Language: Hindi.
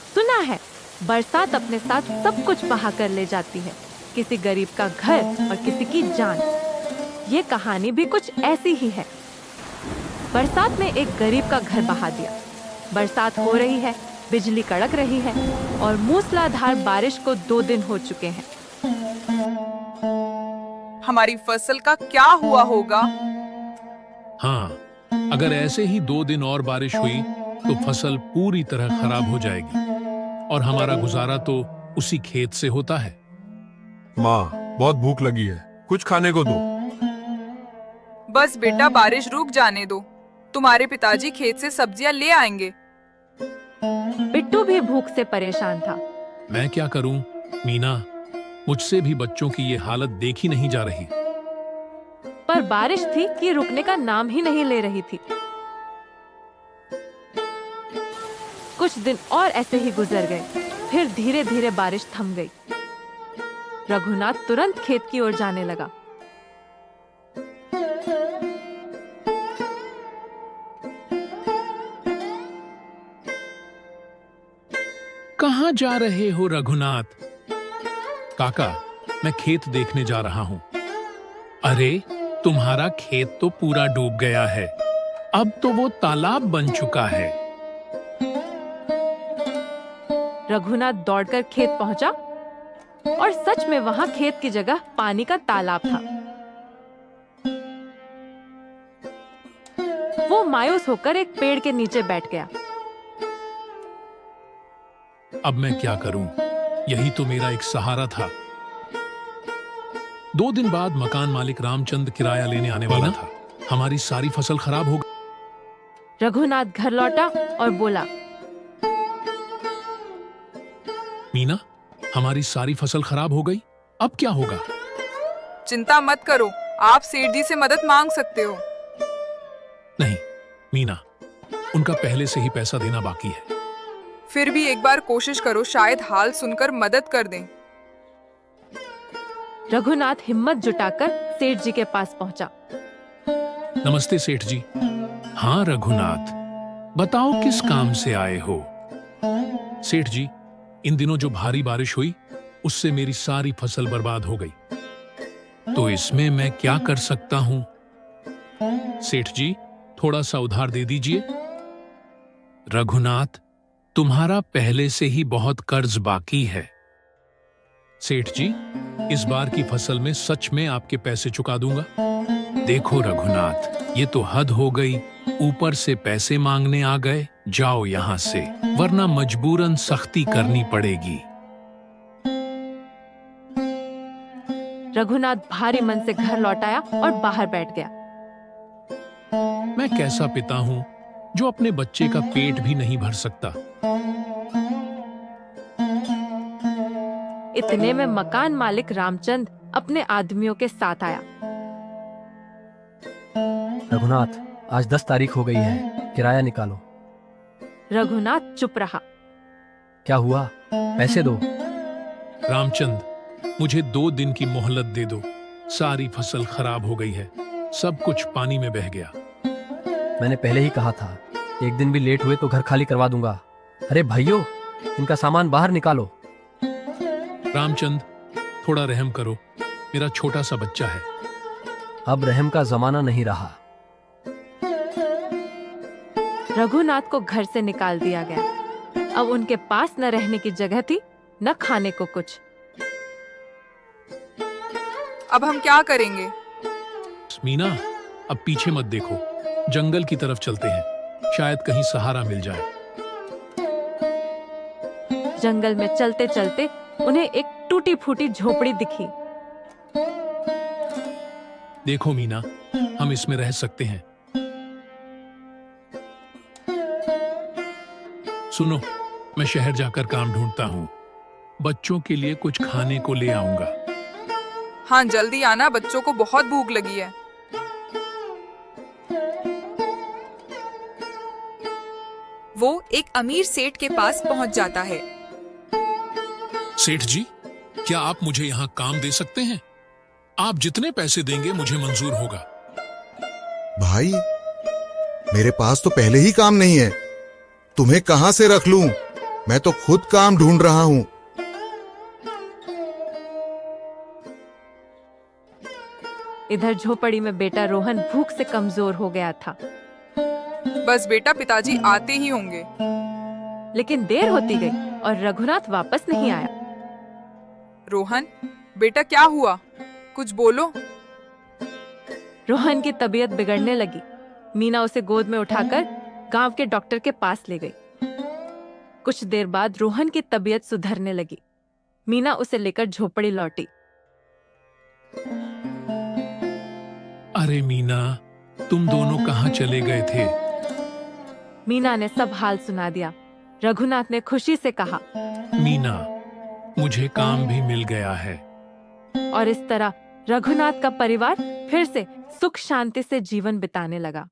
सुना है बरसात अपने साथ सब कुछ बहा कर ले जाती है, किसी गरीब का घर और किसी की जान। ये कहानी भी कुछ ऐसी ही है। बरसात ने एक गरीब का घर बहा दिया। बरसात हो रही है, बिजली कड़क रही है और मूसलाधार बारिश को 2 दिन हो चुके हैं। हमारी फसल का क्या हुआ होगा? हाँ, अगर ऐसे ही 2 दिन और बारिश हुई तो फसल पूरी तरह खराब हो जाएगी और हमारा गुजारा तो उसी खेत से होता है। माँ, बहुत भूख लगी है, कुछ खाने को दो। बस बेटा, बारिश रुक जाने दो, तुम्हारे पिताजी खेत से सब्जियां ले आएंगे। बिट्टू भी भूख से परेशान था। मैं क्या करूं, मीना, मुझसे भी बच्चों की ये हालत देखी नहीं जा रही। पर बारिश थी कि रुकने का नाम ही नहीं ले रही थी। कुछ दिन और ऐसे ही गुजर गए, फिर धीरे धीरे बारिश थम गई। रघुनाथ तुरंत खेत की ओर जाने लगा। कहाँ जा रहे हो रघुनाथ? काका, मैं खेत देखने जा रहा हूँ। अरे, तुम्हारा खेत तो पूरा डूब गया है, अब तो वो तालाब बन चुका है। रघुनाथ दौड़कर खेत पहुंचा और सच में वहां खेत की जगह पानी का तालाब था। वो मायूस होकर एक पेड़ के नीचे बैठ गया। अब मैं क्या करूं? यही तो मेरा एक सहारा था। 2 दिन बाद मकान मालिक रामचंद किराया लेने आने वाला था। हमारी सारी फसल खराब हो गई। रघुनाथ घर लौटा और बोला, मीना, हमारी सारी फसल खराब हो गई, अब क्या होगा? चिंता मत करो, आप सेठ जी से मदद मांग सकते हो। नहीं मीना, उनका पहले से ही पैसा देना बाकी है। फिर भी एक बार कोशिश करो, शायद हाल सुनकर मदद कर दें। रघुनाथ हिम्मत जुटाकर सेठ जी के पास पहुंचा। नमस्ते सेठ जी। हाँ रघुनाथ, बताओ किस काम से आए हो? सेठ जी, इन दिनों जो भारी बारिश हुई उससे मेरी सारी फसल बर्बाद हो गई, तो इसमें मैं क्या कर सकता हूं? सेठ जी, थोड़ा सा उधार दे दीजिए। रघुनाथ, तुम्हारा पहले से ही बहुत कर्ज बाकी है। सेठ जी, इस बार की फसल में सच में आपके पैसे चुका दूंगा। देखो रघुनाथ, ये तो हद हो गई, ऊपर से पैसे मांगने आ गए। जाओ यहां से, वरना मजबूरन सख्ती करनी पड़ेगी। रघुनाथ भारी मन से घर लौट आया और बाहर बैठ गया। मैं कैसा पिता हूं जो अपने बच्चे का पेट भी नहीं भर सकता। इतने में मकान मालिक रामचंद अपने आदमियों के साथ आया। रघुनाथ, आज 10 तारीख हो गई है, किराया निकालो। रघुनाथ चुप रहा। क्या हुआ? पैसे दो। रामचंद, मुझे 2 दिन की मोहलत दे दो। सारी फसल खराब हो गई है, सब कुछ पानी में बह गया। मैंने पहले ही कहा था, एक दिन भी लेट हुए तो घर खाली करवा दूंगा। अरे भाइयों, इनका सामान बाहर निकालो। रामचंद, थोड़ा रहम करो, मेरा छोटा सा बच्चा है। अब रहम का जमाना नहीं रहा। रघुनाथ को घर से निकाल दिया गया। अब उनके पास न रहने की जगह थी, न खाने को कुछ। अब हम क्या करेंगे? मीना, अब पीछे मत देखो, जंगल की तरफ चलते हैं, शायद कहीं सहारा मिल जाए। जंगल में चलते चलते उन्हें एक टूटी फूटी झोपड़ी दिखी। देखो मीना, हम इसमें रह सकते हैं। सुनो, मैं शहर जाकर काम ढूंढता हूँ, बच्चों के लिए कुछ खाने को ले आऊंगा। हाँ, जल्दी आना, बच्चों को बहुत भूख लगी है। वो एक अमीर सेठ के पास पहुंच जाता है। सेठ जी, क्या आप मुझे यहाँ काम दे सकते हैं? आप जितने पैसे देंगे मुझे मंजूर होगा। भाई, मेरे पास तो पहले ही काम नहीं है, तुम्हें कहां से रख लूं? मैं तो खुद काम ढूंढ रहा हूँ। इधर झोपड़ी में बेटा रोहन भूख से कमजोर हो गया था, बस बेटा पिताजी आते ही होंगे। लेकिन देर होती गई और रघुनाथ वापस नहीं आया। रोहन, बेटा क्या हुआ? कुछ बोलो। रोहन की तबीयत बिगड़ने लगी। मीना उसे गोद में उठाकर गांव के डॉक्टर के पास ले गई। कुछ देर बाद रोहन की तबीयत सुधरने लगी। मीना उसे लेकर झोपड़ी लौटी। अरे मीना, तुम दोनों कहाँ चले गए थे? मीना ने सब हाल सुना दिया। रघुनाथ ने खुशी से कहा, मीना, मुझे काम भी मिल गया है। और इस तरह रघुनाथ का परिवार फिर से सुख शांति से जीवन बिताने लगा।